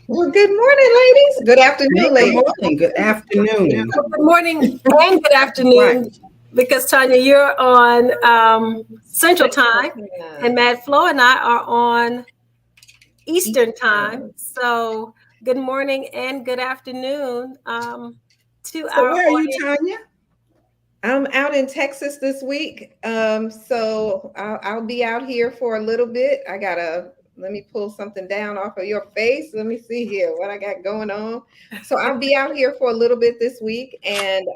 Well, good morning, ladies. Good afternoon, Good ladies. morning, good afternoon. Good morning and good Right. afternoon, because Tanya, you're on Central Time, and Matt Flo and I are on Eastern Time. So, good morning and good afternoon to So our where are you, audience. Tanya? I'm out in Texas this week, so I'll be out here for a little bit. Let me pull something down off of your face. Let me see here what I got going on. So I'll be out here for a little bit this week, and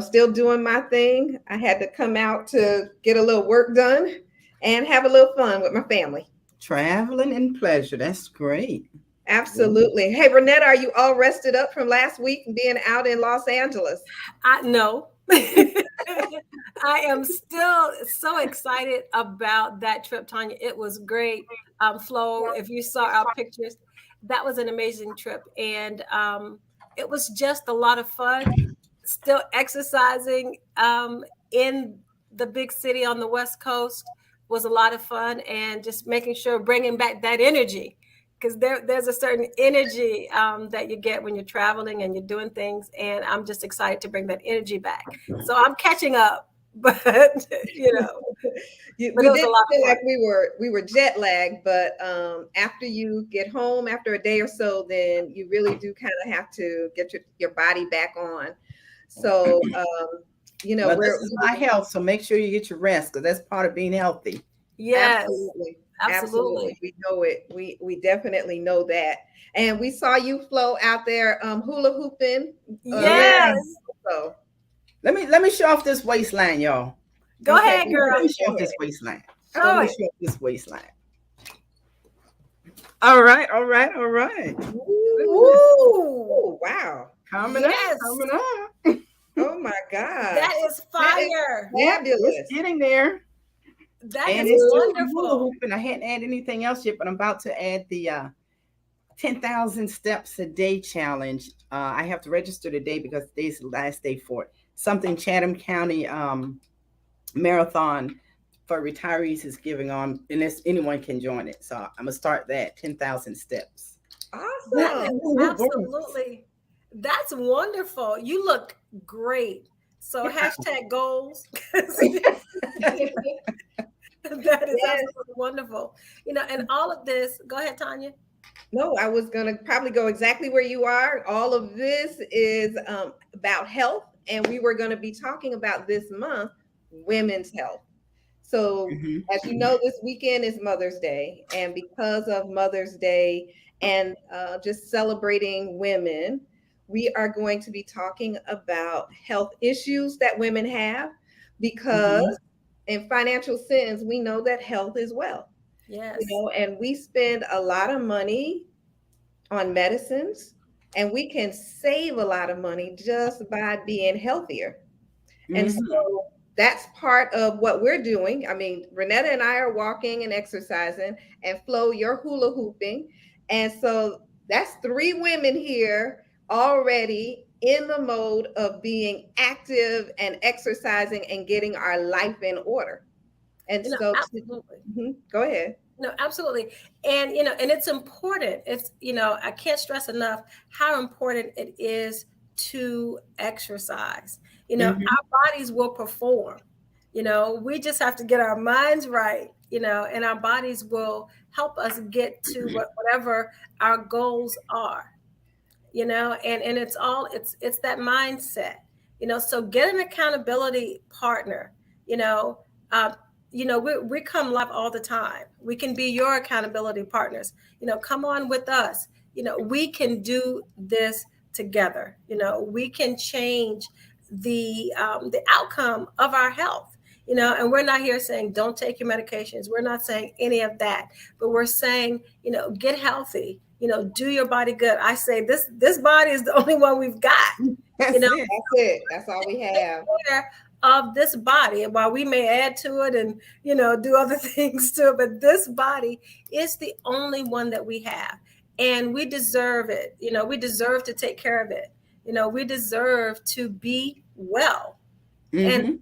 still doing my thing. I had to come out to get a little work done and have a little fun with my family. Traveling and pleasure. That's great. Absolutely. Hey, Renetta, are you all rested up from last week and being out in Los Angeles? I know. I am still so excited about that trip, Tanya. It was great. Flo, if you saw our pictures, that was an amazing trip. And it was just a lot of fun. Still exercising in the big city on the West Coast was a lot of fun, and just making sure bringing back that energy, because there's a certain energy that you get when you're traveling and you're doing things, and I'm just excited to bring that energy back. So I'm catching up, but you know, but We it was a did lot of feel fun. like we were jet lagged, but after you get home after a day or so, then you really do kind of have to get your body back on. So Well, this we're is my health, so make sure you get your rest because that's part of being healthy. Yes, absolutely, absolutely, absolutely. we know it. We definitely know that, and we saw you flow out there hula hooping last Yeah. Yes. so Let me show off this waistline, y'all. Go okay, ahead, go Let girl. me ahead, show go off ahead. this waistline. Let Show me it. show off this waistline. All right, all right, all right. Ooh, Ooh, wow. Coming up, yes. coming up. Oh my gosh. That is That is fire. Yep, it's fabulous. getting there. That And is it's just the hula wonderful. hooping. I hadn't added anything else yet, but I'm about to add the 10,000 steps a day challenge. I have to register today because today's the last day for it. Something Chatham County marathon for retirees is giving on, and anyone can join it. So I'm gonna start that 10,000 steps. That Awesome. is absolutely, that's wonderful. You look great. So hashtag goals. That is Yes. absolutely wonderful. And all of this, go ahead, Tanya. No, I was going to probably go exactly where you are. All of this is about health, and we were going to be talking about this month women's health. So, Mm-hmm. as you know, this weekend is Mother's Day, and because of Mother's Day and just celebrating women, we are going to be talking about health issues that women have Mm-hmm. because, in financial sense, we know that health is wealth. Yes. And we spend a lot of money on medicines, and we can save a lot of money just by being healthier. And Mm-hmm. so that's part of what we're doing. I mean, Renetta and I are walking and exercising, and Flo, you're hula hooping. And so that's three women here already in the mode of being active and exercising and getting our life in order. And so, Absolutely. go ahead. No, absolutely. And it's important. I can't stress enough how important it is to exercise. Mm-hmm. Our bodies will perform. We just have to get our minds right, and our bodies will help us get to whatever our goals are, and it's that mindset. So get an accountability partner. you know uh, we come live all the time. We can be your accountability partners. Come on with us. We can do this together. We can change the outcome of our health. And we're not here saying don't take your medications. We're not saying any of that, but we're saying, get healthy. Do your body good. I say this body is the only one we've got. you That's know it. That's it. That's all we Take have. care of this body. And while we may add to it and do other things to it, but this body is the only one that we have, and we deserve it. We deserve to take care of it. We deserve to be well, and Mm-hmm.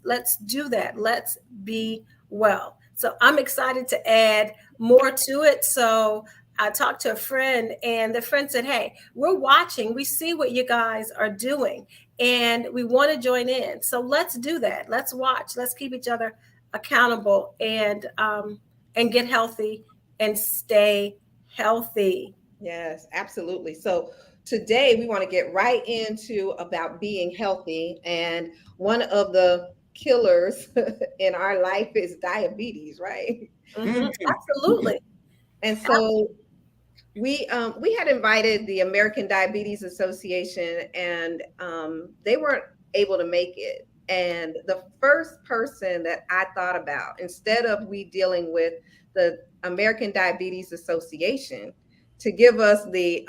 let's do that. Let's be well. So I'm excited to add more to it. So I talked to a friend, and the friend said, "Hey, we're watching. We see what you guys are doing, and we want to join in. So let's do that. Let's watch. Let's keep each other accountable, and get healthy and stay healthy." Yes, absolutely. So today we want to get right into about being healthy. And one of the killers in our life is diabetes, right? Mhm. Absolutely. And so we had invited the American Diabetes Association, and they weren't able to make it. And the first person that I thought about, instead of we dealing with the American Diabetes Association to give us the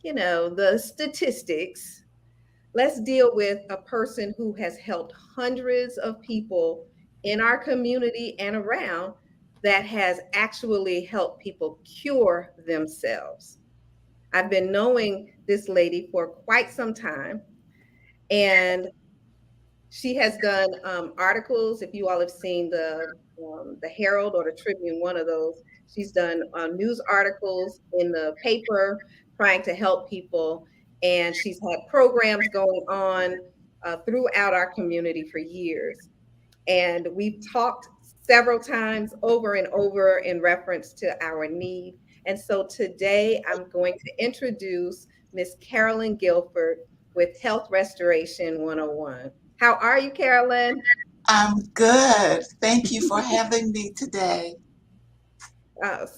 the statistics, let's deal with a person who has helped hundreds of people in our community and around, that has actually helped people cure themselves. I've been knowing this lady for quite some time, and she has done articles. If you all have seen the Herald or the Tribune, one of those, she's done news articles in the paper trying to help people, and she's had programs going on throughout our community for years. And we've talked several times over and over in reference to our need. And so today I'm going to introduce Miss Carolyn Guilford with Health Restoration 101. How are you, Carolyn? I'm good. Thank you for having me today.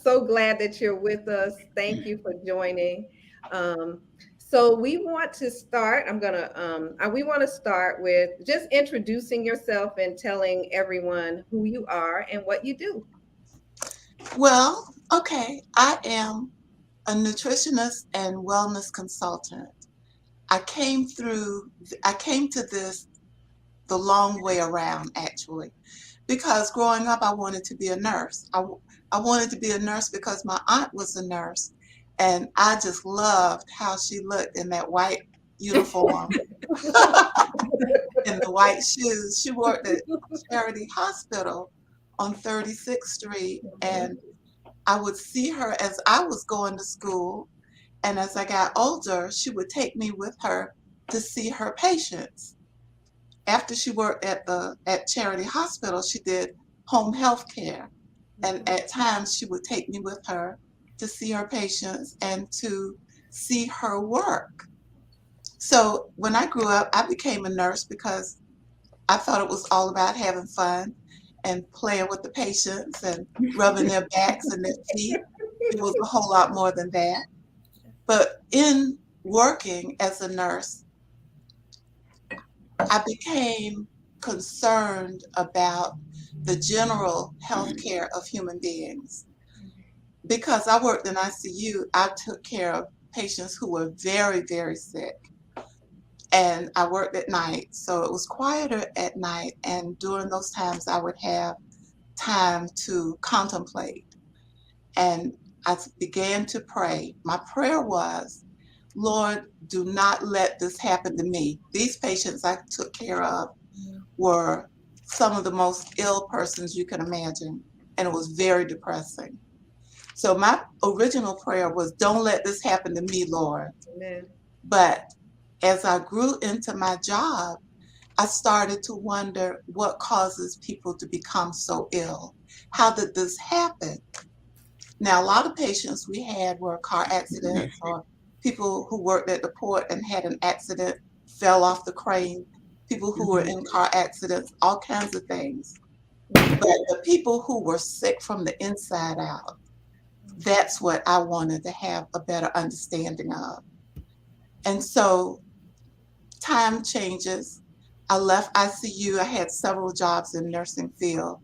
So glad that you're with us. Thank you for joining. Um, so we want to start. We want to start with just introducing yourself and telling everyone who you are and what you do. Well, okay, I am a nutritionist and wellness consultant. I came to this the long way around, actually, because growing up, I wanted to be a nurse. I wanted to be a nurse because my aunt was a nurse, and I just loved how she looked in that white uniform and the white shoes. She worked at Charity Hospital on 36th Street, and I would see her as I was going to school. And as I got older, she would take me with her to see her patients. After she worked at Charity Hospital, she did home health care. And at times she would take me with her to see her patients and to see her work. So when I grew up, I became a nurse because I thought it was all about having fun and playing with the patients and rubbing their backs and their feet. It was a whole lot more than that. But in working as a nurse, I became concerned about the general health care of human beings. Because I worked in ICU, I took care of patients who were very, very sick. And I worked at night, so it was quieter at night. And during those times, I would have time to contemplate. And I began to pray. My prayer was, Lord, do not let this happen to me. These patients I took care of were some of the most ill persons you can imagine, and it was very depressing. So my original prayer was, don't let this happen to me, Lord. Amen. But as I grew into my job, I started to wonder what causes people to become so ill. How did this happen? Now, a lot of patients we had were car accidents or people who worked at the port and had an accident, fell off the crane, people who were in car accidents, all kinds of things. But the people who were sick from the inside out, that's what I wanted to have a better understanding of. And so time changes. I left ICU. I had several jobs in nursing field,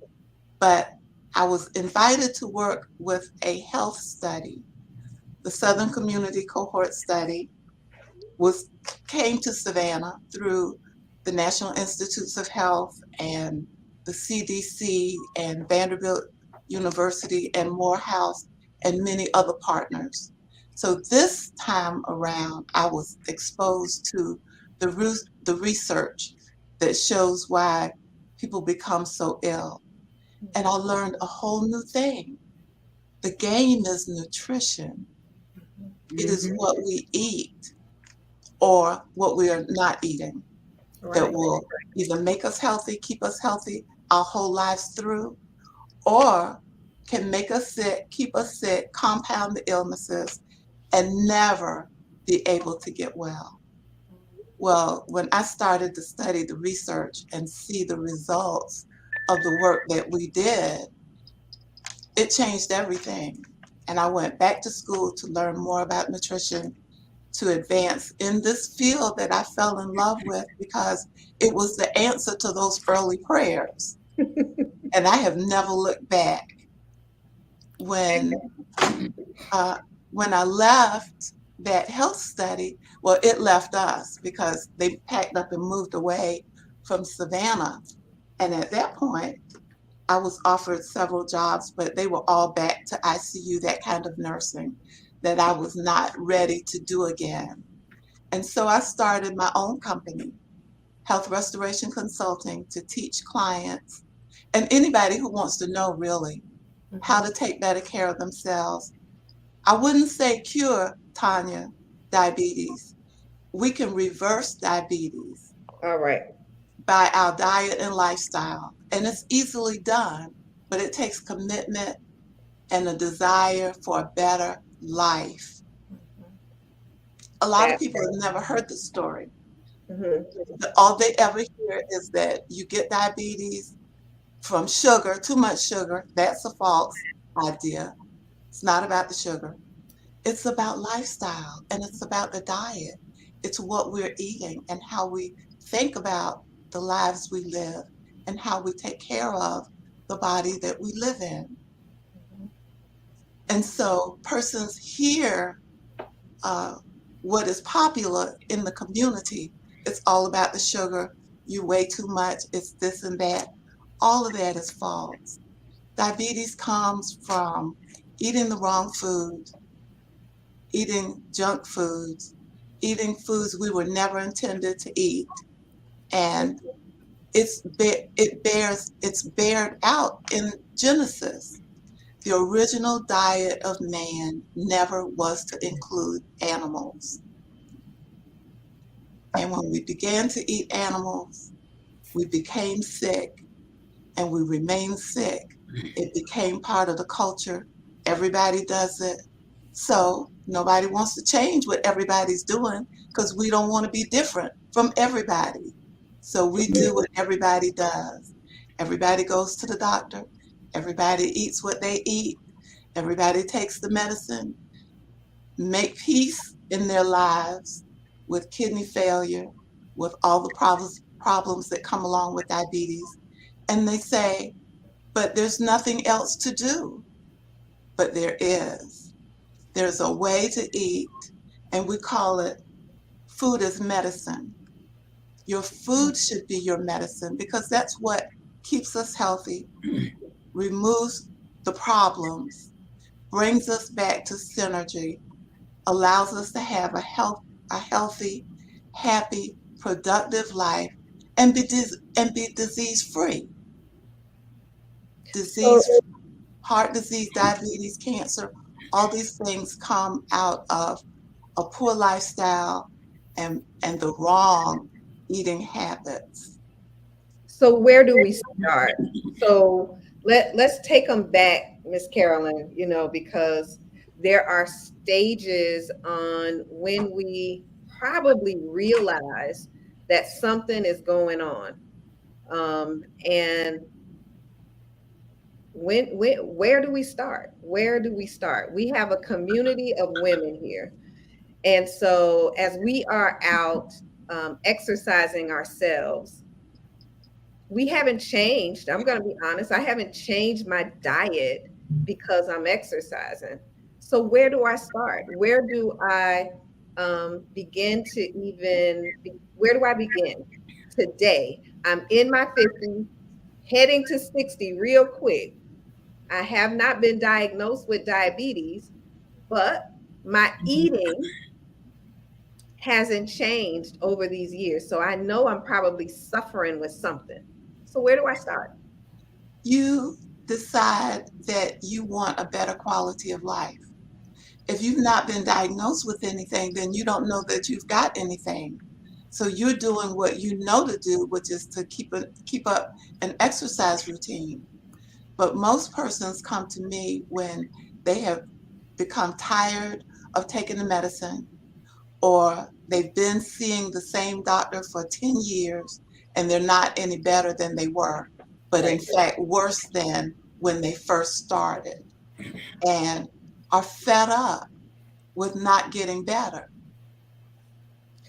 but I was invited to work with a health study. The Southern Community Cohort Study was came to Savannah through the National Institutes of Health and the CDC and Vanderbilt University and Morehouse and many other partners. So this time around, I was exposed to the research that shows why people become so ill. And I learned a whole new thing. The game is nutrition. It is Mhm. what we eat or what we are not eating that Right. will either make us healthy, keep us healthy our whole lives through, or can make us sick, keep us sick, compound the illnesses, and never be able to get well. Well, when I started to study the research and see the results of the work that we did, it changed everything. And I went back to school to learn more about nutrition, to advance in this field that I fell in love with because it was the answer to those early prayers. And I have never looked back. When uh, when I left that health study, well, it left us because they packed up and moved away from Savannah. And at that point, I was offered several jobs, but they were all back to ICU, that kind of nursing that I was not ready to do again. And so I started my own company, Health Restoration Consulting, to teach clients and anybody who wants to know really how to take better care of themselves. I wouldn't say cure, Tanya, diabetes. We can reverse diabetes All right. by our diet and lifestyle. And it's easily done, but it takes commitment and a desire for a better life. A lot of That. people have never heard the story. Mhm. All they ever hear is that you get diabetes from sugar, too much sugar. That's a false idea. It's not about the sugar. It's about lifestyle and it's about the diet. It's what we're eating and how we think about the lives we live and how we take care of the body that we live in. And so persons hear uh, what is popular in the community. It's all about the sugar. You weigh too much. It's this and that. All of that is false. Diabetes comes from eating the wrong food, eating junk foods, eating foods we were never intended to eat, and it's bared out in Genesis. The original diet of man never was to include animals. And when we began to eat animals, we became sick and we remain sick. It became part of the culture. Everybody does it. So nobody wants to change what everybody's doing because we don't want to be different from everybody. So we do what everybody does. Everybody goes to the doctor. Everybody eats what they eat. Everybody takes the medicine, make peace in their lives with kidney failure, with all the problems that come along with diabetes. And they say, but there's nothing else to do. But there is. There's a way to eat, and we call it food as medicine. Your food should be your medicine because that's what keeps us healthy, removes the problems, brings us back to synergy, allows us to have a healthy, happy, productive life, and be disease free. So Disease, heart disease, diabetes, cancer, all these things come out of a poor lifestyle and the wrong eating habits. so where do we start? So let's take them back, Miss Carolyn, because there are stages on when we probably realize that something is going on. And where do we start? Where do we start? We have a community of women here. And so as we are out exercising ourselves, we haven't changed. I'm going to be honest. I haven't changed my diet because I'm exercising. So where do I start? Where do I begin to where do I begin? Today, I'm in my 50s, heading to 60 real quick. I have not been diagnosed with diabetes, but my eating hasn't changed over these years. So I know I'm probably suffering with something. So where do I start? You decide that you want a better quality of life. If you've not been diagnosed with anything, then you don't know that you've got anything. So you're doing what you know to do, which is to keep up an exercise routine. But most persons come to me when they have become tired of taking the medicine, or they've been seeing the same doctor for 10 years and they're not any better than they were, but in Right. fact worse than when they first started, and are fed up with not getting better.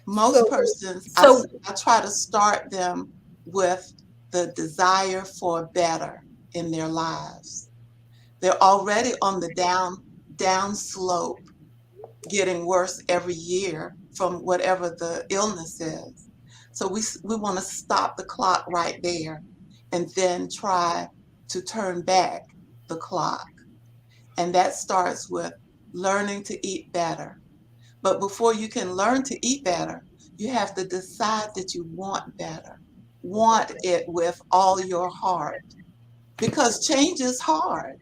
Most So persons, So I try to start them with the desire for better in their lives. They're already on the down slope, getting worse every year from whatever the illness is. So we want to stop the clock right there and then try to turn back the clock. And that starts with learning to eat better. But before you can learn to eat better, you have to decide that you want better. Want it with all your heart, because change is hard.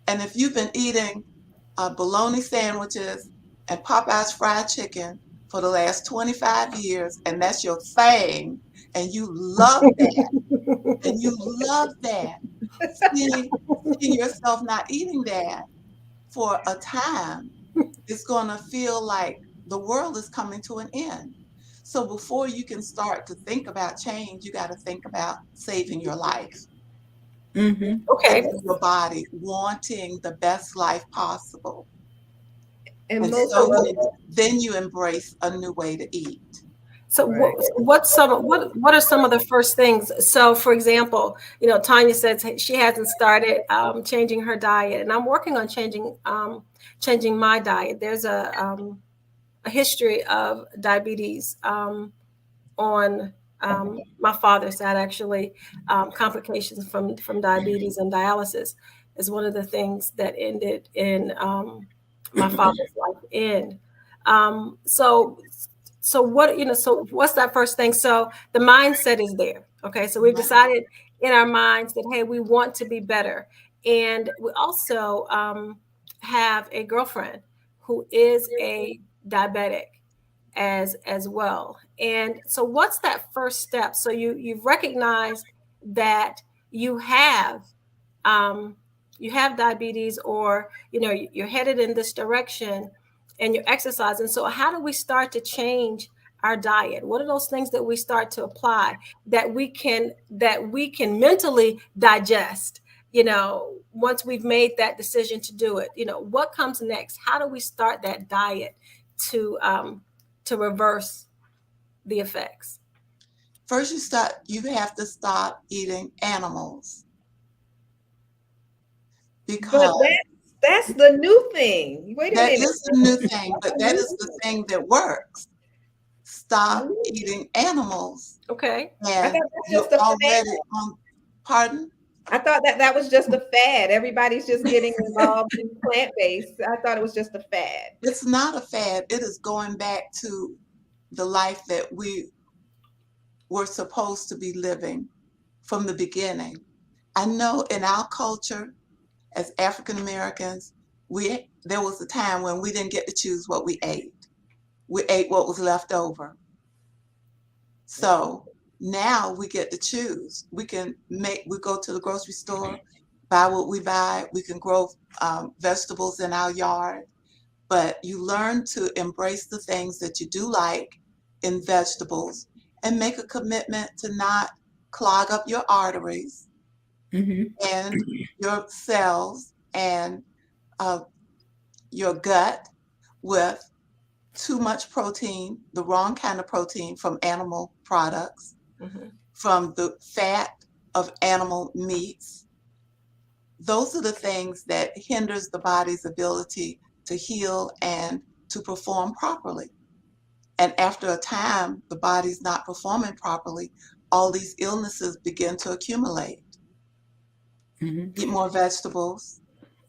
And if you've been eating bologna sandwiches and Popeye's fried chicken for the last 25 years, and that's your thing, and you love that, and you love that, seeing, seeing yourself not eating that for a time, it's going to feel like the world is coming to an end. So before you can start to think about change, you got to think about saving your life, Mm-hmm. okay, saving your body, wanting the best life possible. and And most so of us, then you embrace a new way to eat. so right. what are some of the first things? So, for example, Tanya says she hasn't started changing her diet, and I'm working on changing my diet. There's a history of diabetes on my father's side, actually. Complications from diabetes and dialysis is one of the things that ended in my father's life end. So what, so what's that first thing? So the mindset is there. Okay, so we've Right. decided in our minds that, hey, we want to be better. And we also have a girlfriend who is a diabetic as well. And so what's that first step? So you've recognized that you have um, you have diabetes, or you're headed in this direction and you're exercising. So how do we start to change our diet? What are those things that we start to apply that we can mentally digest, once we've made that decision to do it? What comes next? How do we start that diet to reverse the effects? First, you have to stop eating animals, But because that's the new thing. Wait a that minute. is the new thing, That's but the that new is the thing that works. Stop thing. eating animals. Okay. I thought And that's you're just a fad. already on, pardon? I thought that was just a fad. Everybody's just getting involved in plant-based. I thought it was just a fad. It's not a fad. It is going back to the life that we were supposed to be living from the beginning. I know in our culture as African Americans, there was a time when we didn't get to choose what we ate. We ate what was left over. So now we get to choose. We go to the grocery store, buy what we buy. We can grow vegetables in our yard, but you learn to embrace the things that you do like in vegetables and make a commitment to not clog up your arteries Mm-hmm. and your cells and uh, your gut with too much protein, the wrong kind of protein from animal products, Mhm. from the fat of animal meats. Those are the things that hinders the body's ability to heal and to perform properly. And after a time, the body's not performing properly, all these illnesses begin to accumulate. Mm-hmm. Eat more vegetables.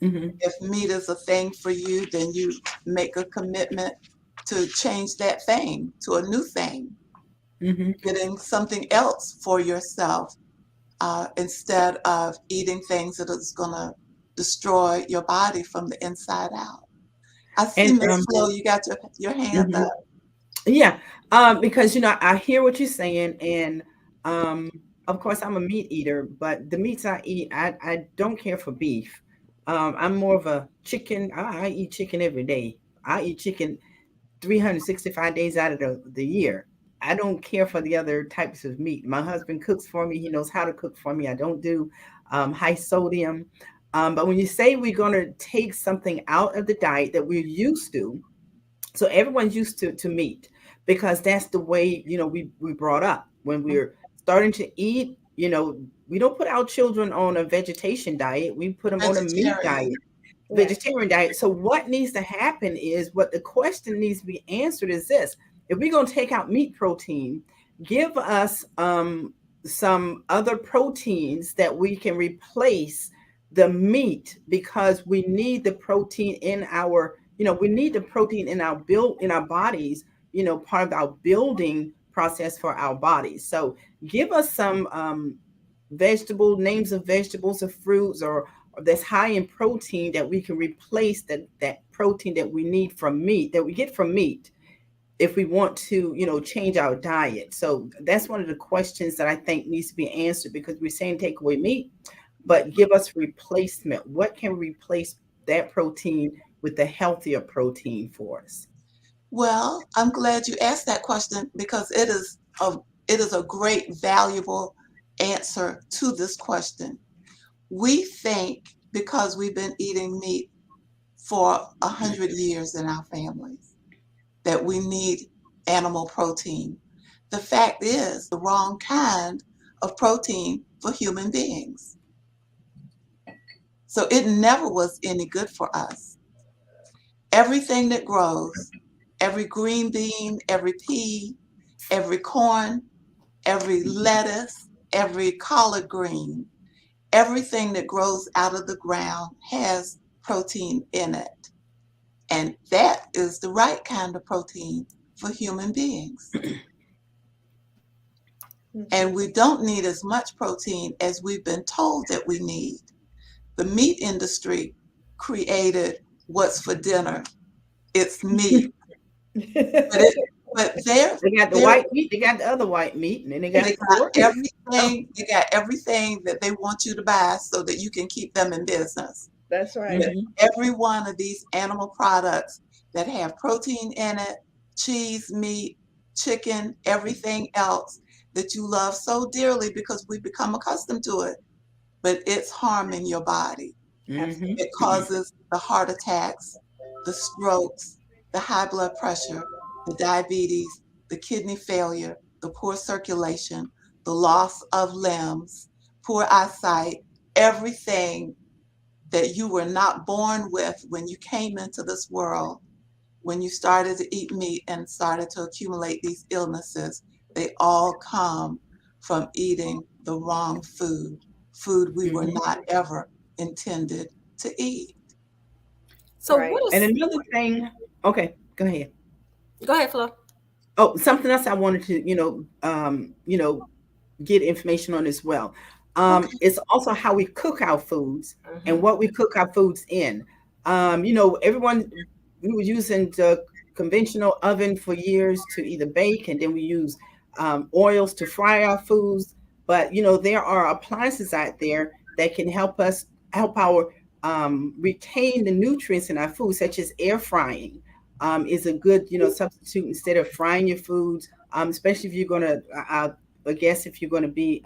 Mm-hmm. If meat is a thing for you, then you make a commitment to change that thing to a new thing, Mm-hmm. getting something else for yourself. instead of eating things that is going to destroy your body from the inside out. I see And Miss Flo, you got your hand mhm. up. Yeah, because I hear what you're saying, and um, of course I'm a meat eater, but the meats I eat, I don't care for beef. I'm more of a chicken. I eat chicken every day. I eat chicken 365 days out of the year. I don't care for the other types of meat. My husband cooks for me. He knows how to cook for me. I don't do high sodium. But when you say we're going to take something out of the diet that we're used to, so everyone's used to meat because that's the way we brought up when we're starting to eat. We don't put our children on a vegetation diet, we put them on a meat Vegetarian. diet, Right. vegetarian diet. So what needs to happen is, what the question needs to be answered is this: if we're going to take out meat protein, give us some other proteins that we can replace the meat, because we need the protein in our we need the protein in our bodies, part of our building process for our bodies. So give us some vegetable names of vegetables or fruits, or that's high in protein, that we can replace that protein that we need from meat, that we get from meat, if we want to change our diet. So that's one of the questions that I think needs to be answered, because we're saying take away meat, but give us replacement. What can replace that protein with the healthier protein for us? Well, I'm glad you asked that question because it is a great, valuable answer to this question. We think because we've been eating meat for 100 years in our families that we need animal protein. The fact is, the wrong kind of protein for human beings. So it never was any good for us. Everything that grows, every green bean, every pea, every corn, every lettuce, every collard green, everything that grows out of the ground has protein in it. And that is the right kind of protein for human beings. And we don't need as much protein as we've been told that we need. The meat industry created what's for dinner. It's meat. But it but They got the they're white meat, they got the other white meat, and then they and got pork. they got everything that they want you to buy so that you can keep them in business. That's right. But Mhm. every one of these animal products that have protein in it, cheese, meat, chicken, everything else that you love so dearly because we become accustomed to it, but it's harming your body. Mhm. It causes the heart attacks, the strokes, the high blood pressure, the diabetes, the kidney failure, the poor circulation, the loss of limbs, poor eyesight, everything that you were not born with when you came into this world, when you started to eat meat and started to accumulate these illnesses, they all come from eating the wrong food we were Mhm. not ever intended to eat. So what Right. And is? another thing, okay, go ahead. Go ahead, Flo. Oh, something else I wanted to, get information on as well. Okay. It's also how we cook our foods and Mhm. what we cook our foods in. Everyone, we were using the conventional oven for years to either bake, and then we use oils to fry our foods. But there are appliances out there that can help our retain the nutrients in our food, such as air frying. Is a good substitute instead of frying your foods, especially if you're gonna. I guess if you're going to be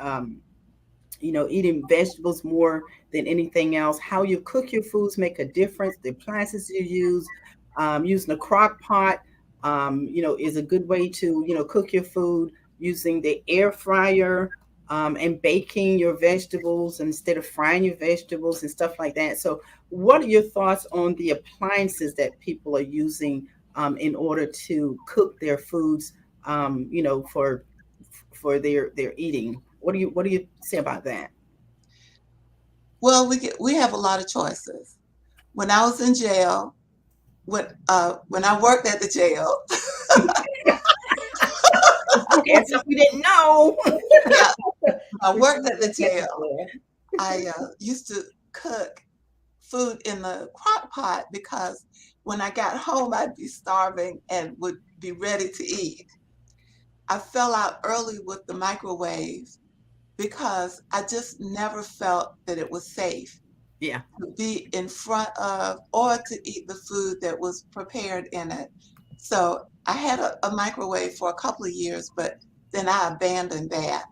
eating vegetables more than anything else, how you cook your foods make a difference. The appliances you use, using a crock pot, is a good way to cook your food. Using the air fryer, and baking your vegetables instead of frying your vegetables and stuff like that. So what are your thoughts on the appliances that people are using in order to cook their foods, for their eating? What do you say about that? Well, we have a lot of choices. When I was in jail, when I worked at the jail, Okay, so we didn't know. yeah, I worked at the Yes, jail. Lord. I used to cook food in the crock pot because when I got home, I'd be starving and would be ready to eat. I fell out early with the microwave because I just never felt that it was safe Yeah. to be in front of or to eat the food that was prepared in it. So I had a microwave for a couple of years, but then I abandoned that.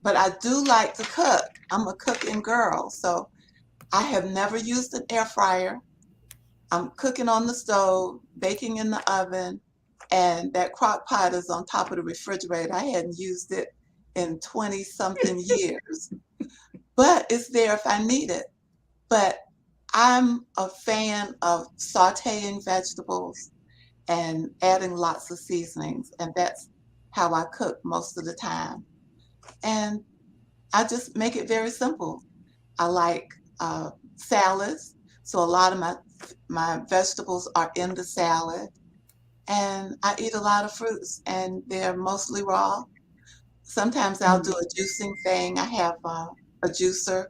But I do like to cook. I'm a cooking girl, so I have never used an air fryer. I'm cooking on the stove, baking in the oven, and that crock pot is on top of the refrigerator. I hadn't used it in 20 something years, but it's there if I need it. But I'm a fan of sauteing vegetables and adding lots of seasonings, and that's how I cook most of the time. And I just make it very simple. I like salads, so a lot of my vegetables are in the salad, and I eat a lot of fruits, and they're mostly raw. Sometimes I'll do a juicing thing. I have a juicer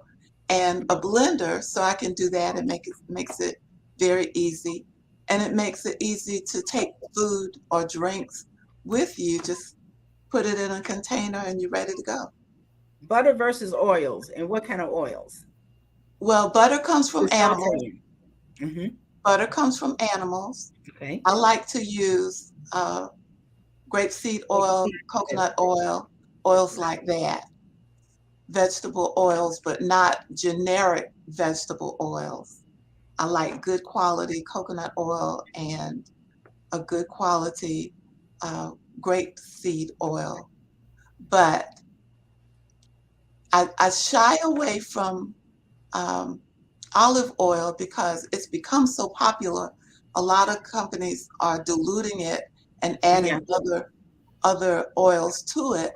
and a blender, so I can do that and makes it very easy, and it makes it easy to take food or drinks with you. Just put it in a container, and you're ready to go. Butter versus oils, and what kind of oils? Well, butter comes To from animals. sauteing. Mm-hmm. Butter comes from animals. Okay. I like to use grapeseed oil, coconut oil, oils like that, vegetable oils, but not generic vegetable oils. I like good quality coconut oil and a good quality uh, grapeseed oil. But I shy away from um, olive oil because it's become so popular. A lot of companies are diluting it and Yeah. adding other oils to it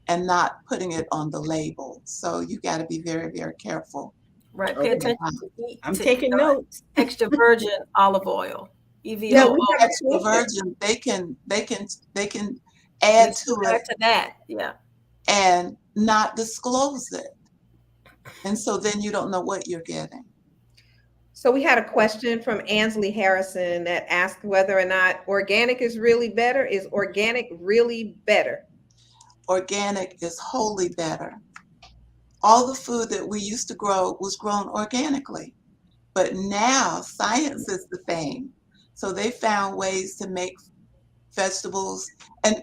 and not putting it on the label. So you got to be very, very careful. Right. Pay Okay. attention to eat I'm to taking notes. extra virgin olive oil, Yeah, EVO. we have a Extra question. virgin, they can add You to still it add to that. Yeah. and not disclose it. And so then you don't know what you're getting. So we had a question from Ansley Harrison that asked whether or not organic is really better. Is organic really better? Organic is wholly better. All the food that we used to grow was grown organically. But now science is the thing. So they found ways to make vegetables and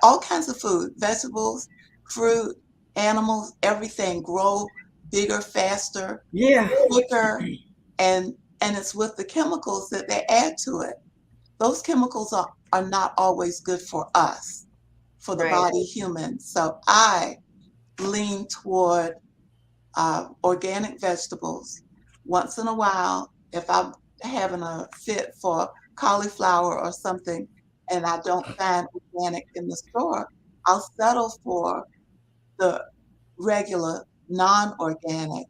all kinds of food, vegetables, fruit, animals, everything grow bigger, faster, Yeah. quicker, and it's with the chemicals that they add to it. Those chemicals are not always good for us, for the Right. body human. So I lean toward organic vegetables. Once in a while, if I'm having a fit for cauliflower or something and I don't find organic in the store, I'll settle for the regular non-organic.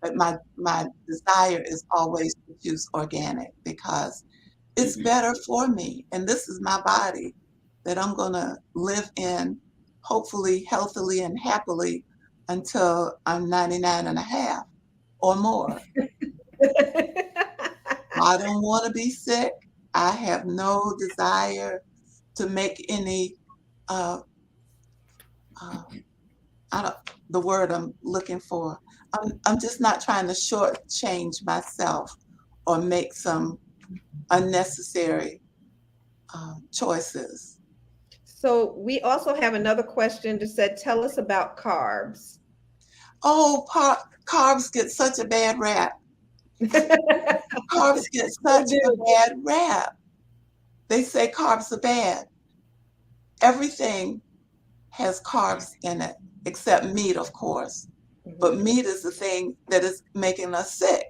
But my desire is always to choose organic because it's Mhm. better for me. And this is my body that I'm going to live in, hopefully healthily and happily until I'm 99 and a half or more. I don't want to be sick. I have no desire to make any, uh, uh, I don't, the word I'm looking for. I'm just not trying to shortchange myself or make some unnecessary choices. So we also have another question that said, tell us about carbs. Oh, carbs get such a bad rap. Carbs get They such a do. bad rap. They say carbs are bad. Everything has carbs in it, except meat, of course. But Mhm. meat is the thing that is making us sick.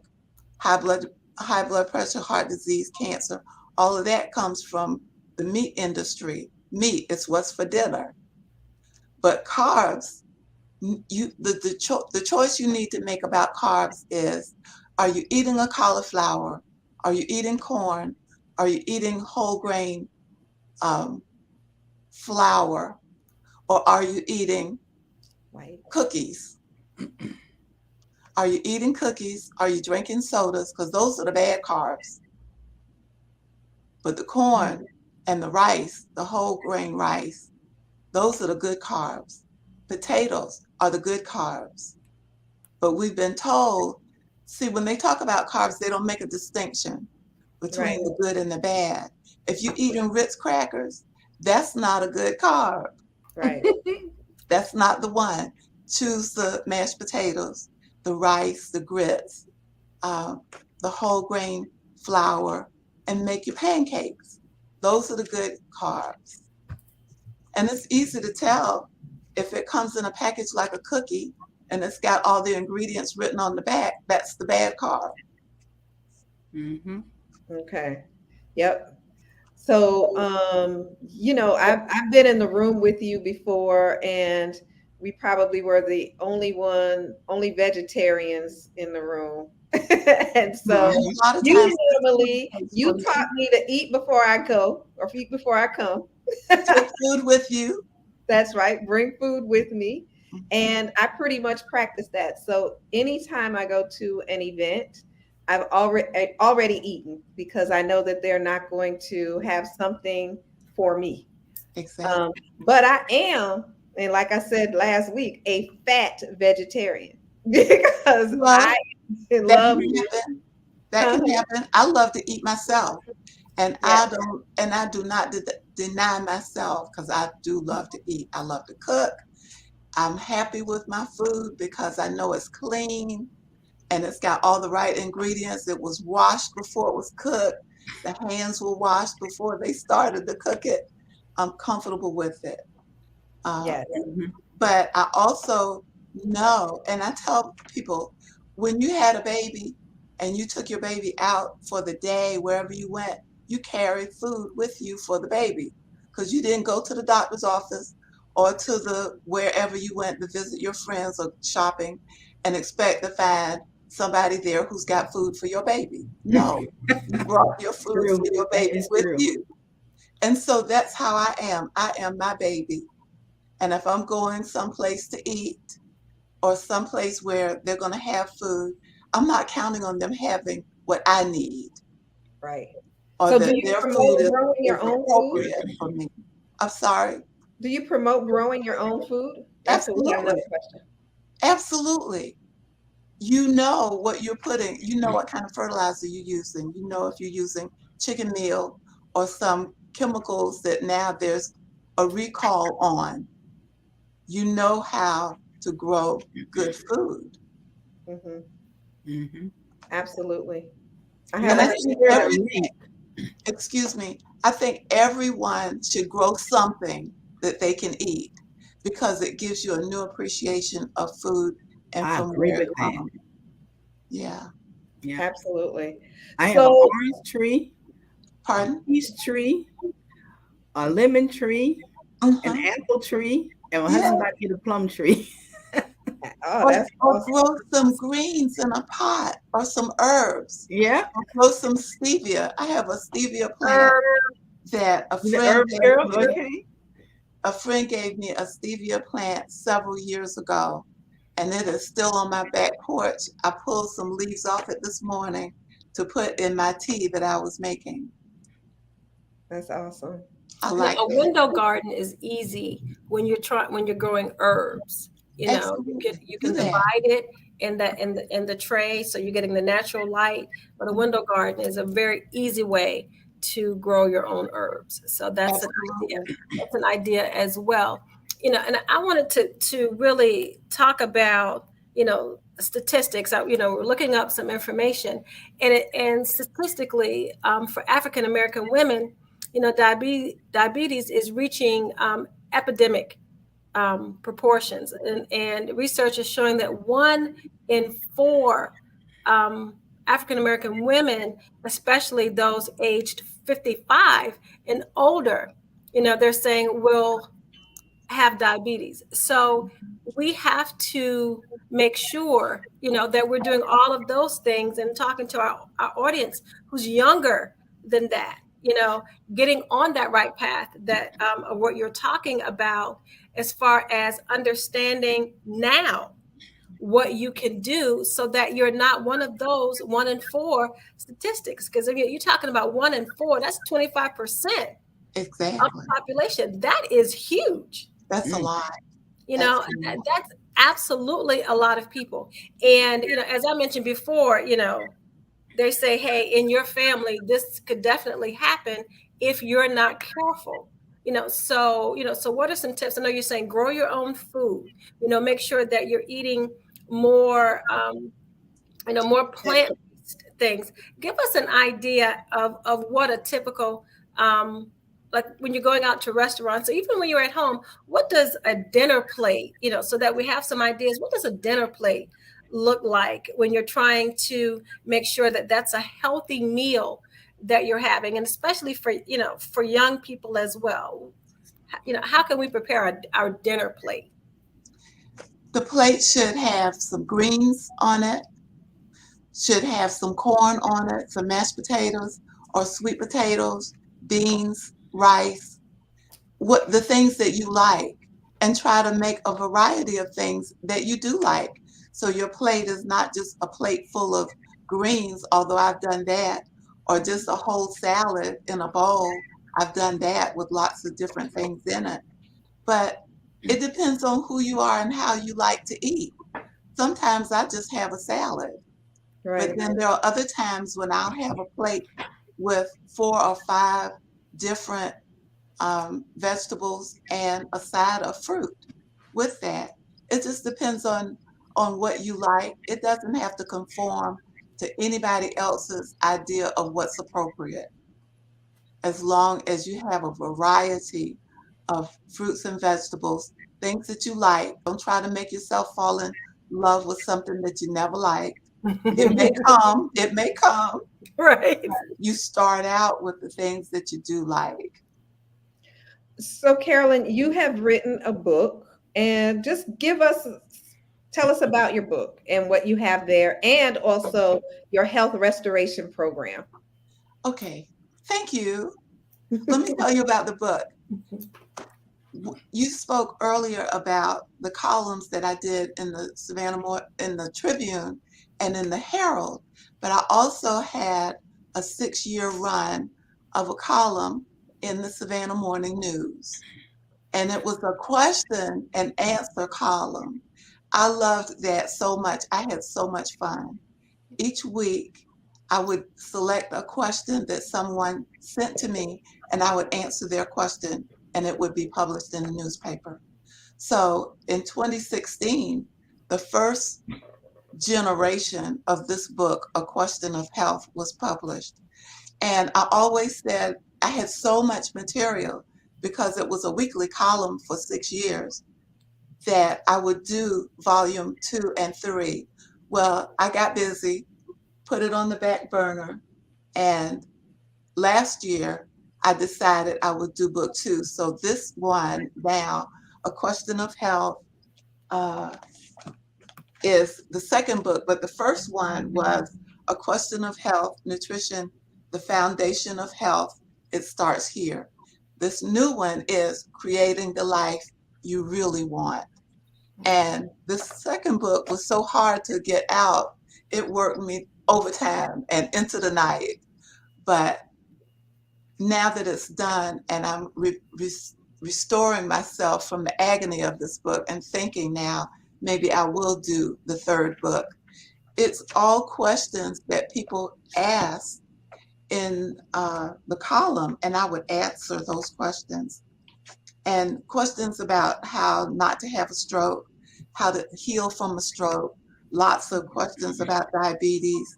High blood, high blood pressure, heart disease, cancer, all of that comes from the meat industry. Meat is what's for dinner. But carbs, the choice you need to make about carbs is, are you eating a cauliflower? Are you eating corn? Are you eating whole grain um, flour? Or are you eating Right. Cookies. Are you eating cookies? Are you drinking sodas? Because those are the bad carbs. But the corn and the rice, the whole grain rice, those are the good carbs. Potatoes are the good carbs. But we've been told, see, when they talk about carbs, they don't make a distinction between Right. the good and the bad. If you're eating Ritz crackers, that's not a good carb. Right. That's not the one. Choose the mashed potatoes, the rice, the grits, uh, the whole grain flour, and make your pancakes. Those are the good carbs. And it's easy to tell if it comes in a package like a cookie and it's got all the ingredients written on the back, that's the bad carb. Mm-hmm. Okay. Yep. So, I've been in the room with you before, and we probably were the only vegetarians in the room. And And so a lot of you times that's what it normally takes for you me. taught me to eat before I go or eat before I come. Take food with you. That's right. Bring food with me. Mhm. And I pretty much practice that. So anytime I go to an event, I've already eaten because I know that they're not going to have something for me. Um, Exactly. but I am, and like I said last week, a fat vegetarian because I Well, that love. can happen. That can Uh-huh. happen. I love to eat myself, and Yes, I do not deny myself because I do love to eat. I love to cook. I'm happy with my food because I know it's clean and it's got all the right ingredients. It was washed before it was cooked. The hands were washed before they started to cook it. I'm comfortable with it. Um, yes, Mm-hmm. but I also know, and I tell people, when you had a baby and you took your baby out for the day, wherever you went, you carried food with you for the baby because you didn't go to the doctor's office or to the wherever you went to visit your friends or shopping and expect to find somebody there who's got food for your baby. No, you brought your food True. for your That baby is with true. you. And so that's how I am. I am my baby. And if I'm going someplace to eat or someplace where they're going to have food, I'm not counting on them having what I need right. or So do that you their food promote growing is your own food? appropriate for me. I'm sorry. Do you promote growing your own food? After we have Absolutely. another question. Absolutely. You know what you're putting, you know what kind of fertilizer you're using. You know if you're using chicken meal or some chemicals that now there's a recall on. You know how to grow good food. Hmm. Mm-hmm. Absolutely. I Yeah, have And a I let's think share a every link. excuse me, I think everyone should grow something that they can eat because it gives you a new appreciation of food and I from agree where it with that. comes. Yeah. Yeah. absolutely. I have an So, orange tree, a Pardon? peach tree, a lemon tree, an Mm-hmm. apple tree, and my Yeah. husband about to get a plum tree. oh, Or, that's or awesome. grow some greens in a pot or some herbs. Yeah. Or grow some stevia. I have a stevia plant Um, that The herb girl. Okay. a friend gave me a stevia plant several years ago, and it is still on my back porch. I pulled some leaves off it this morning to put in my tea that I was making. That's awesome. I you know, like a it. window garden is easy when you're growing herbs. You know, Absolutely. you Do can that. divide it in the tray, so you're getting the natural light. But a window garden is a very easy way to grow your own herbs. So that's an idea. Absolutely. That's an idea as well. You know, and I wanted to really talk about, you know, statistics. You know, we're looking up some information, and statistically, for African American women, you know, diabetes is reaching epidemic proportions, and research is showing that 1 in 4 um, African American women, especially those aged 55 and older, you know, they're saying will have diabetes. So we have to make sure, you know, that we're doing all of those things and talking to our audience who's younger than that, you know, getting on that right path that of what you're talking about as far as understanding now what you can do so that you're not one of those 1 in 4 statistics. Because if you're talking about 1 in 4, that's 25% of Exactly. the population. That is huge. That's a Mm. lot. You That's know, a lot. that's absolutely a lot of people. And, as I mentioned before, they say, hey, in your family, this could definitely happen if you're not careful. So what are some tips? I know you're saying grow your own food, make sure that you're eating more, more plant-based things. Give us an idea of what a typical, like when you're going out to restaurants, or even when you're at home, what does a dinner plate, so that we have some ideas, what does a dinner plate look like when you're trying to make sure that that's a healthy meal that you're having, and especially for young people as well. How can we prepare our dinner plate? The plate should have some greens on it, should have some corn on it, some mashed potatoes or sweet potatoes, beans, rice, what the things that you like, and try to make a variety of things that you do like. So your plate is not just a plate full of greens, although I've done that, or just a whole salad in a bowl. I've done that with lots of different things in it. But it depends on who you are and how you like to eat. Sometimes I just have a salad, but Right. then there are other times when I'll have a plate with 4 or 5 different vegetables and a side of fruit with that. It just depends on what you like. It doesn't have to conform to anybody else's idea of what's appropriate, as long as you have a variety of fruits and vegetables, things that you like. Don't try to make yourself fall in love with something that you never liked. It may come, it may come. Right. You start out with the things that you do like. So, Carolyn, you have written a book, and just tell us about your book and what you have there, and also your health restoration program. Okay, thank you. Let me tell you about the book. You spoke earlier about the columns that I did in the in the Tribune and in the Herald, but I also had a 6-year run of a column in the Savannah Morning News. And it was a question and answer column. I loved that so much. I had so much fun. Each week, I would select a question that someone sent to me, and I would answer their question, and it would be published in the newspaper. So in 2016, the first generation of this book, A Question of Health, was published. And I always said I had so much material because it was a weekly column for 6 years that I would do volume 2 and 3. Well, I got busy, put it on the back burner, and last year I decided I would do book 2. So this one now, A Question of Health, uh, is the second book, but the first one was A Question of Health, Nutrition, the Foundation of Health. It starts here. This new one is Creating the Life You Really Want. And the second book was so hard to get out, it worked me overtime and into the night. But now that it's done and I'm restoring myself from the agony of this book and thinking now, maybe I will do the third book. It's all questions that people ask in the column, and I would answer those questions. And questions about how not to have a stroke, how to heal from a stroke, lots of questions about diabetes,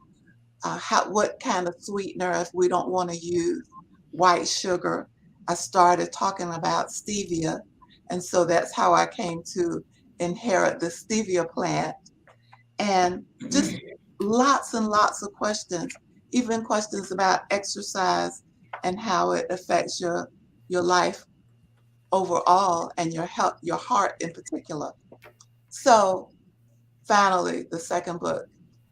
what kind of sweetener if we don't want to use white sugar. I started talking about stevia, and so that's how I came to inherit the stevia plant. And just lots and lots of questions, even questions about exercise and how it affects your life overall and your health, your heart in particular. So finally, the second book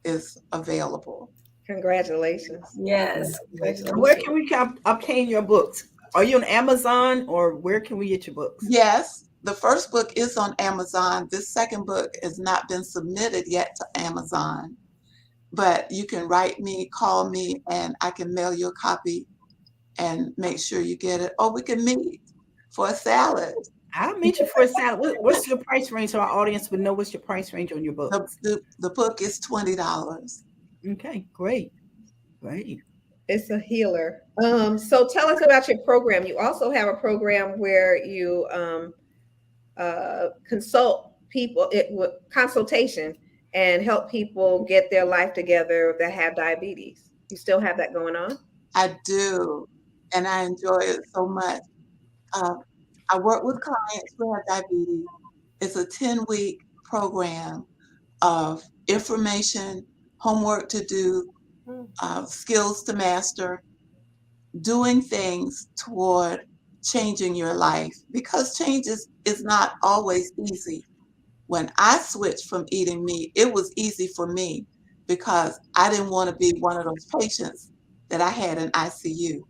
is available. Congratulations. Yes. Where Congratulations. can we obtain your books? Are you on Amazon, or where can we get your books? Yes, the first book is on Amazon. This second book has not been submitted yet to Amazon, but you can write me, call me, and I can mail you a copy and make sure you get it. Or we can meet for a salad. I'll meet you for a salad. What's your price range so our audience would know what's your price range on your books? The book is $20. Okay, great. Great. It's a healer. So tell us about your program. You also have a program where you consult people with consultation and help people get their life together that have diabetes. You still have that going on? I do, and I enjoy it so much. Uh, I work with clients who have diabetes. It's a 10-week program of information, homework to do, skills to master, doing things toward changing your life because change is not always easy. When I switched from eating meat, it was easy for me because I didn't want to be one of those patients that I had in ICU.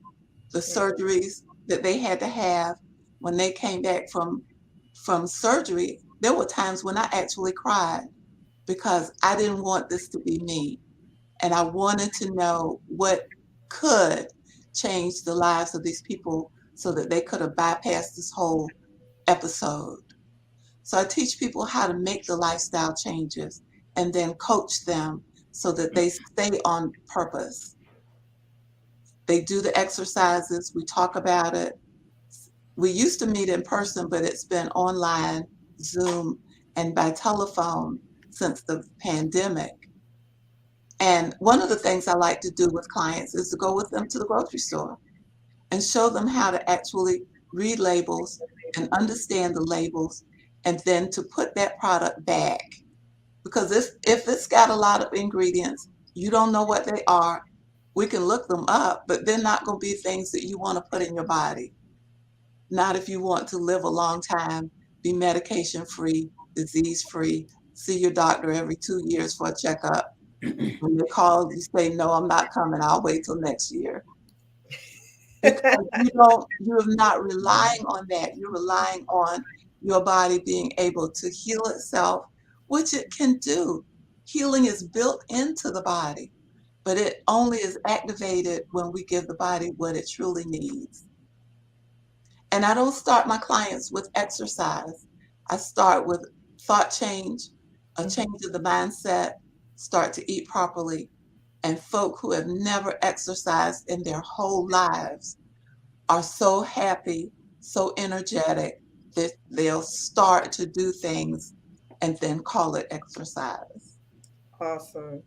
The surgeries that they had to have when they came back from surgery, there were times when I actually cried because I didn't want this to be me. And I wanted to know what could change the lives of these people so that they could have bypassed this whole episode. So I teach people how to make the lifestyle changes and then coach them so that they stay on purpose. They do the exercises, we talk about it. We used to meet in person, but it's been online, Zoom, and by telephone since the pandemic. And one of the things I like to do with clients is to go with them to the grocery store and show them how to actually read labels and understand the labels and then to put that product back. Because if it's got a lot of ingredients, you don't know what they are, we can look them up, but they're not going to be things that you want to put in your body. Not if you want to live a long time, be medication free, disease free, see your doctor every 2 years for a checkup. When they call, you say, no, I'm not coming. I'll wait till next year. Because you're not relying on that. You're relying on your body being able to heal itself, which it can do. Healing is built into the body, but it only is activated when we give the body what it truly needs. And I don't start my clients with exercise. I start with thought change, a change of the mindset, start to eat properly. And folk who have never exercised in their whole lives are so happy, so energetic that they'll start to do things and then call it exercise. Awesome.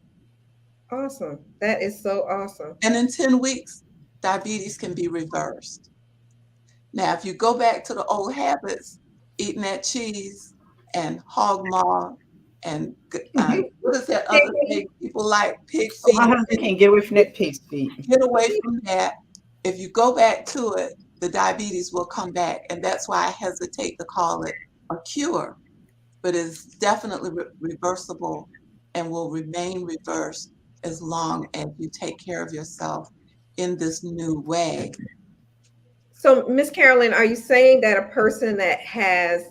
Awesome. That is so awesome. And in 10 weeks, diabetes can be reversed. Now, if you go back to the old habits, eating that cheese and hog maw and what is that other thing people like? Pig feet. My husband can't get away from that pig's feet. Get away from that. If you go back to it, the diabetes will come back. And that's why I hesitate to call it a cure, but it's definitely reversible and will remain reversed as long as you take care of yourself in this new way. So, Miss Carolyn, are you saying that a person that has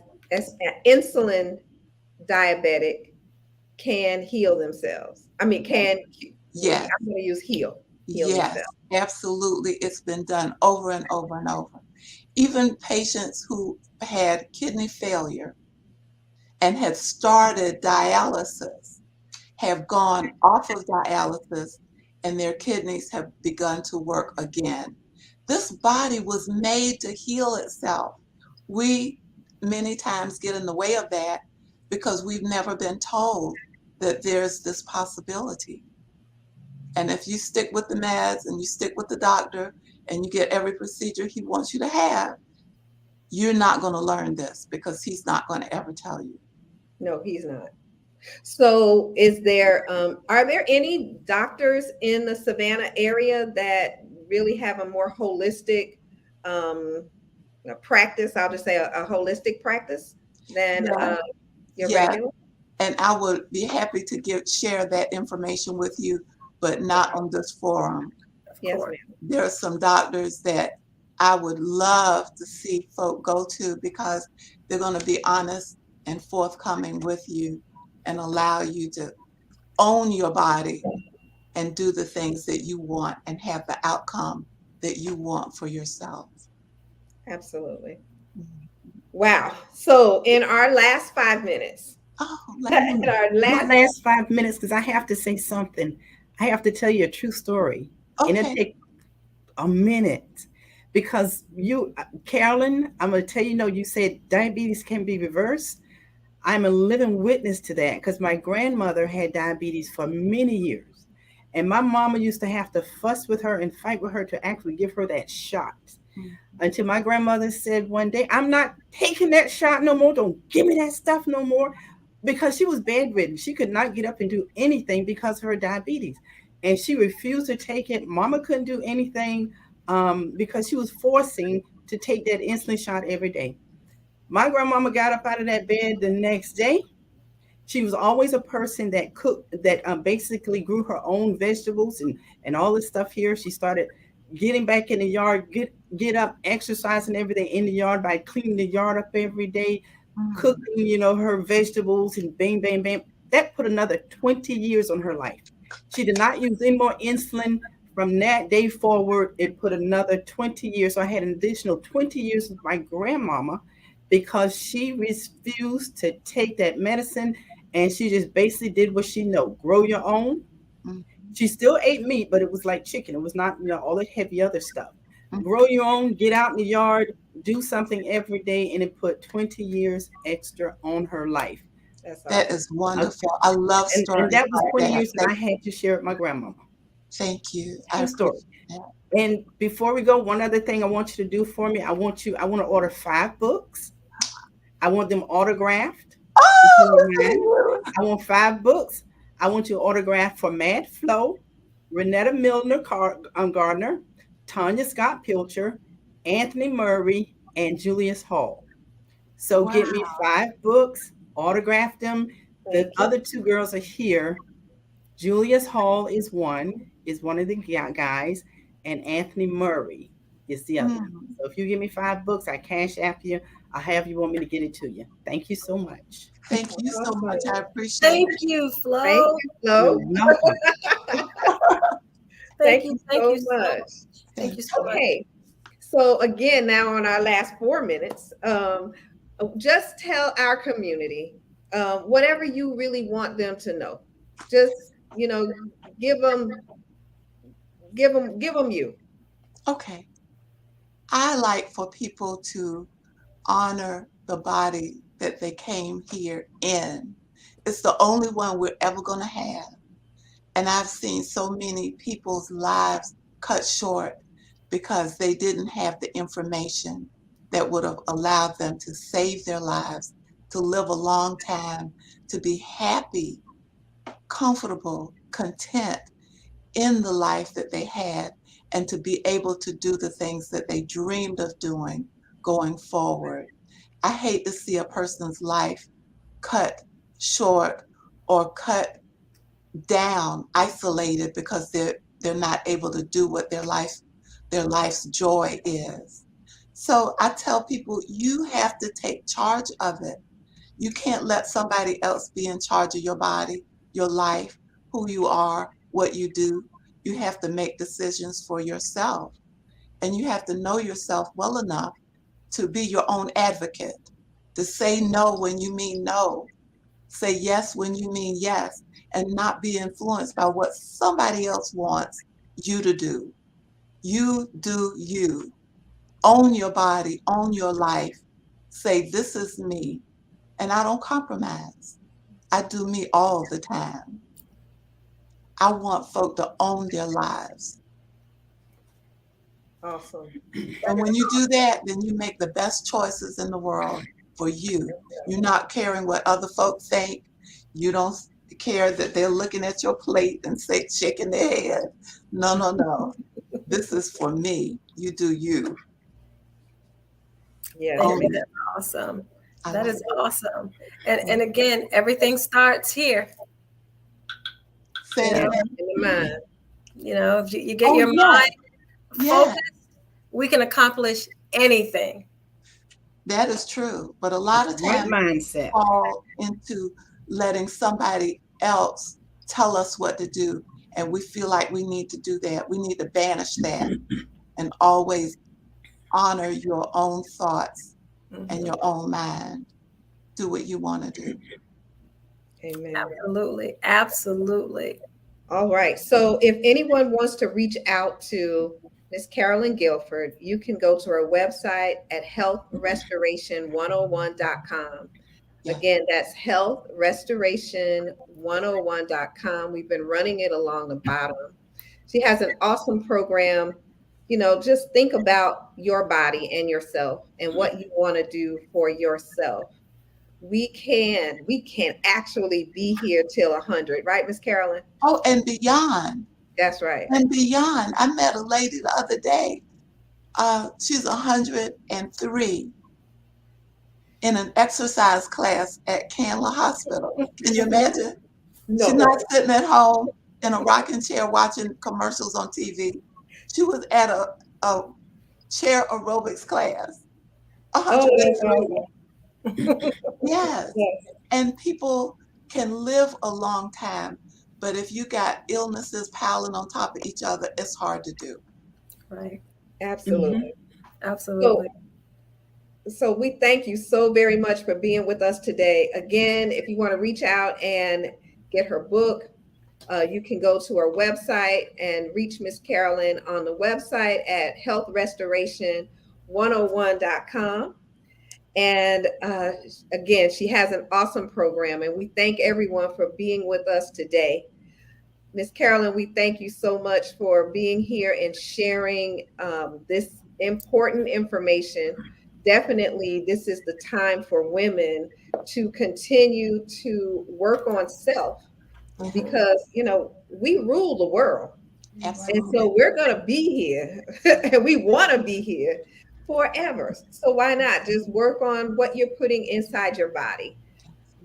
insulin diabetic can heal themselves? I mean, yes. I'm going to use heal yes, themselves. Absolutely. It's been done over and over and over. Even patients who had kidney failure and had started dialysis have gone off of dialysis and their kidneys have begun to work again. This body was made to heal itself. We many times get in the way of that because we've never been told that there's this possibility. And if you stick with the meds and you stick with the doctor and you get every procedure he wants you to have, you're not going to learn this because he's not going to ever tell you. No, he's not. So are there any doctors in the Savannah area that really have a more holistic practice? I'll just say a holistic practice than your regular? And I would be happy to share that information with you, but not on this forum. Yes, ma'am. There are some doctors that I would love to see folk go to, because they're going to be honest and forthcoming with you and allow you to own your body and do the things that you want and have the outcome that you want for yourself. Absolutely. Mhm. Wow. So in our last 5 minutes, Oh, in our My last, last 5 minutes, because I have to say something. I have to tell you a true story. And it okay. take a minute. Because you, Carolyn, I'm going to tell you, no, you said diabetes can be reversed. I'm a living witness to that because my grandmother had diabetes for many years. And my mama used to have to fuss with her and fight with her to actually give her that shot. Mhm. Until my grandmother said one day, I'm not taking that shot no more. Don't give me that stuff no more. Because she was bedridden. She could not get up and do anything because of her diabetes. And she refused to take it. Mama couldn't do anything because she was forcing to take that insulin shot every day. My grandmama got up out of that bed the next day. She was always a person that cooked, that basically grew her own vegetables and all this stuff here. She started getting back in the yard, get up, exercising every day in the yard by cleaning the yard up every day, Mhm. cooking, her vegetables and bang, bang, bang. That put another 20 years on her life. She did not use any more insulin. From that day forward, it put another 20 years. So I had an additional 20 years with my grandmama because she refused to take that medicine and she just basically did what she know, grow your own. Mhm. She still ate meat, but it was like chicken. It was not, all the heavy other stuff. Mhm. Grow your own, get out in the yard, do something every day, and it put 20 years extra on her life. that's That awesome. is wonderful. I love And stories that was like 20 that. years, and I had to share it with my grandmama. Thank you. I True story. appreciate that. And before we go, one other thing I want you to do for me, I want to order 5 books. I want them autographed. If you Oh, don't look at mind. you. I want 5 books. I want you autographed for Mad Flo, Renetta Milner Gardner, Tanya Scott Pilcher, Anthony Murray, and Julius Hall. So Wow. get me 5 books, autograph them. The Thank you. other 2 girls are here. Julius Hall is one of the guys, and Anthony Murray is the other. Mm. So if you give me 5 books, I cash after you. I'll have you want me to get it to you. Thank you so much. Thank you so much. I Awesome. appreciate Thank it. you, Thank Flo. you, You're Flo. welcome. Thank Thank you. you Thank so you so much. much. Thank Thank you so much. Okay. So again, now on our last 4 minutes, just tell our community whatever you really want them to know. Just give them, give them you. you. Okay. I like for people to honor the body that they came here in. It's the only one we're ever going to have. And I've seen so many people's lives cut short because they didn't have the information that would have allowed them to save their lives, to live a long time, to be happy, comfortable, content in the life that they had, and to be able to do the things that they dreamed of doing going forward. I hate to see a person's life cut short or cut down, isolated because they're not able to do what their life's joy is. So I tell people you have to take charge of it. You can't let somebody else be in charge of your body, your life, who you are, what you do. You have to make decisions for yourself, and you have to know yourself well enough to be your own advocate, to say no when you mean no, say yes when you mean yes, and not be influenced by what somebody else wants you to do. You do you. Own your body, own your life. Say, this is me, and I don't compromise. I do me all the time. I want folk to own their lives. Awesome. And That is when you do that, then you make the best choices in the world for you. You're not caring what other folks think. You don't care that they're looking at your plate and shaking their head. No, no, no. This is for me. You do you. yes. Thank Own you. it. That's awesome. I That like is awesome. And it. again, everything starts here. Say You it know, again. In the mind. if you get Oh, your yes, mind yes. focused, we can accomplish anything. That is true. But a lot of Right times mindset. fall into letting somebody else tell us what to do. And we feel like we need to do that. We need to banish that and always honor your own thoughts and your own mind. Do what you want to do. Amen. Absolutely. Absolutely. All right. So if anyone wants to reach out to Miss Carolyn Guilford, you can go to her website at healthrestoration101.com. Yeah. Again, that's healthrestoration101.com. We've been running it along the bottom. She has an awesome program. You know, just think about your body and yourself and what you want to do for yourself. We can actually be here till 100, right, Miss Carolyn? Oh, and beyond. That's right. And beyond. I met a lady the other day. She's 103 in an exercise class at Candler Hospital. Can you imagine? No. She's not sitting at home in a rocking chair watching commercials on TV. She was at a chair aerobics class. 103. Yes. And people can live a long time, but if you got illnesses piling on top of each other, it's hard to do. Right. Absolutely. Absolutely. So we thank you so very much for being with us today. Again, if you want to reach out and get her book, you can go to her website and reach Miss Carolyn on the website at healthrestoration101.com. And again, she has an awesome program, and we thank everyone for being with us today. Miss Carolyn, we thank you so much for being here and sharing this important information. Definitely, this is the time for women to continue to work on self, because, you know, we rule the world. Absolutely. And so we're going to be here and we want to be here forever. So why not just work on what you're putting inside your body?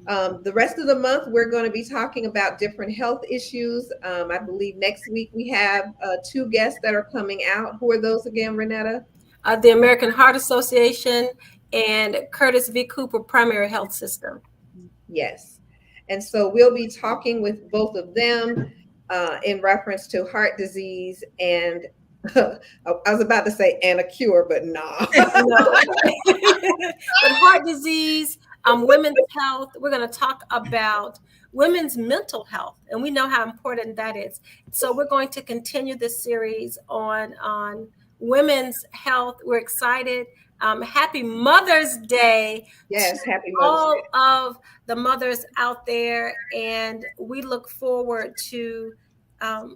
The rest of the month, we're going to be talking about different health issues. I believe next week we have 2 guests that are coming out. Who are those again, Renetta? The American Heart Association and Curtis V. Cooper Primary Health System. Yes. And so we'll be talking with both of them in reference to heart disease and I was about to say and a cure, but nah. No. But heart disease, women's health. We're going to talk about women's mental health, and we know how important that is. So we're going to continue this series on women's health. We're excited. Happy Mother's Day. Yes, happy Mother's all Day. of the mothers out there, and we look forward to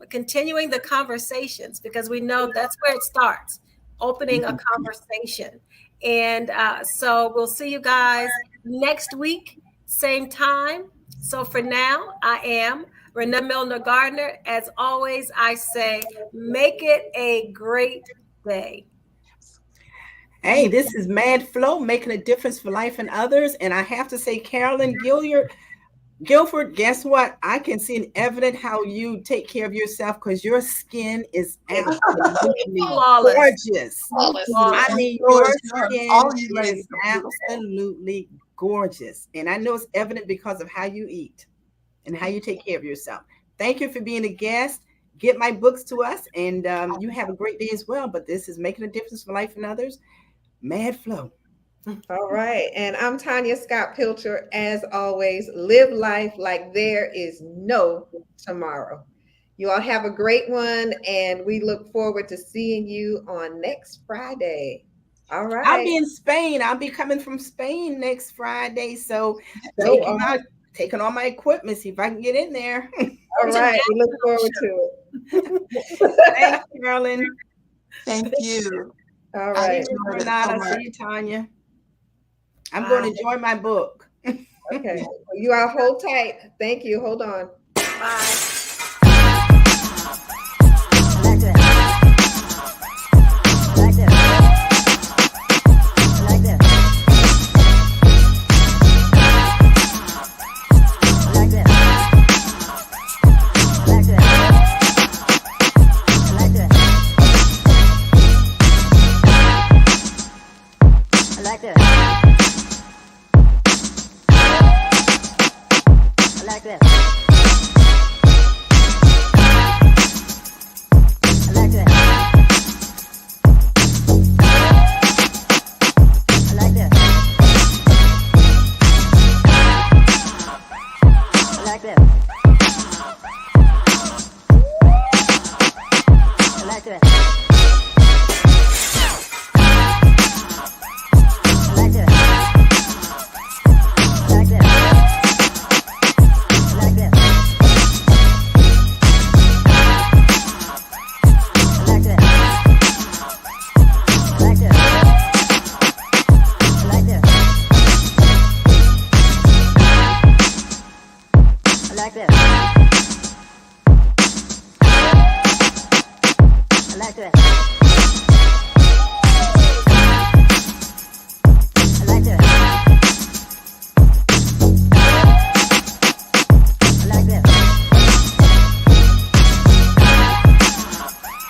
continuing the conversations, because we know that's where it starts, opening a conversation. And so we'll see you guys next week, same time. So for now, I am Renetta Milner Gardner. As always, I say, make it a great day. Hey, this is Mad Flow, making a difference for life and others. And I have to say, Carolyn Guilford, guess what? I can see an evident how you take care of yourself, because your skin is absolutely gorgeous. I mean, your skin is absolutely gorgeous. And I know it's evident because of how you eat and how you take care of yourself. Thank you for being a guest. Get my books to us, and you have a great day as well. But this is Making a Difference for Life and Others. Mad Flow. All right. And I'm Tanya Scott Pilcher. As always, live life like there is no tomorrow. You all have a great one, and we look forward to seeing you on next Friday. All right. I'll be in Spain. I'll be coming from Spain next Friday. So taking all my equipment, see if I can get in there. All right. We look forward to it. Thanks, Carolyn. Thank you. All right. Renata, see you, Tanya. I'm going to enjoy my book. Okay. You all hold tight. Thank you. Hold on. Bye. like this. Like this. Like this. Like this. Like this. Like this. Like this. Like this. Like this.